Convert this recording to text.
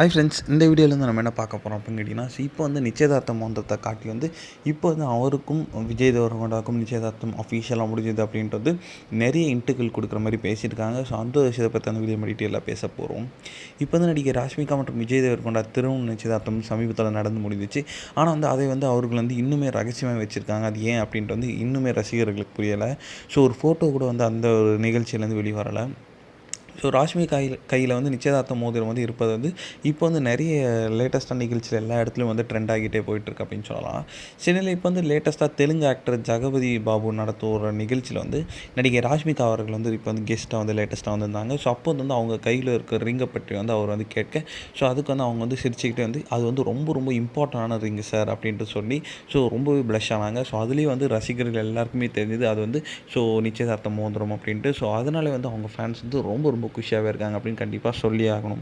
Hi friends, இந்த வீடியோவில் வந்து நம்ம என்ன பார்க்க போகிறோம் அப்படின்னு கேட்டிங்கன்னா, இப்போ வந்து நிச்சயதார்த்த மோதிரத்தை காட்டி வந்து இப்போ வந்து அவருக்கும் விஜய் தேவரகொண்டாவுக்கும் நிச்சயதார்த்தம் அஃபீஷியலாக முடிஞ்சது அப்படின்றது நிறைய இன்ட்டுகள் கொடுக்குற மாதிரி பேசியிருக்காங்க. ஸோ அந்த விஷயத்தை பற்றி அந்த வீடியோ டீட்டெயிலாக பேச போகிறோம். இப்போ வந்து நடிகை ராஷ்மிகா மற்றும் விஜய் தேவரகொண்டா திருமண நிச்சயதார்த்தம் சமீபத்தில் நடந்து முடிஞ்சிச்சு. ஆனால் வந்து அதை வந்து அவர்கள் வந்து இன்னுமே ரகசியமாக வச்சுருக்காங்க. அது ஏன் அப்படின்ட்டு வந்து இன்னுமே ரசிகர்களுக்கு புரியலை. ஸோ ஒரு ஃபோட்டோ கூட வந்து அந்த ஒரு நிகழ்ச்சியிலேருந்து வெளிவரலை. ஸோ ராஷ்மி கையில் வந்து நிச்சயதார்த்த மோதிரம் வந்து இருப்பது வந்து இப்போ வந்து நிறைய லேட்டஸ்ட்டாக நிகழ்ச்சியில் எல்லா இடத்துலையும் வந்து ட்ரெண்ட் ஆகிட்டே போயிட்டுருக்கு அப்படின்னு சொல்லலாம். சென்னையில் இப்போ வந்து லேட்டஸ்ட்டாக தெலுங்கு ஆக்டர் ஜெகபதி பாபு நடத்தும் ஒரு நிகழ்ச்சியில் வந்து நடிகை ராஷ்மிகா அவர்கள் வந்து இப்போ வந்து கெஸ்ட்டாக வந்து லேட்டஸ்ட்டாக வந்திருந்தாங்க. ஸோ அப்போ வந்து அவங்க கையில் இருக்க ரிங்கை பற்றி வந்து அவர் வந்து கேட்க, ஸோ அதுக்கு வந்து அவங்க வந்து சிரிச்சுக்கிட்டே வந்து அது வந்து ரொம்ப ரொம்ப இம்பார்ட்டண்டான ரிங்கு சார் அப்படின்ட்டு சொல்லி ஸோ ரொம்பவே ப்ளஷ் ஆனாங்க. ஸோ அதுலேயும் வந்து ரசிகர்கள் எல்லாருக்குமே தெரிஞ்சது அது வந்து ஸோ நிச்சயதார்த்த மோதிரம் அப்படின்ட்டு. ஸோ அதனாலே வந்து அவங்க ஃபேன்ஸ் வந்து ரொம்ப ரொம்ப குஷியாகவே இருக்காங்க அப்படின்னு கண்டிப்பாக சொல்லி ஆகணும்.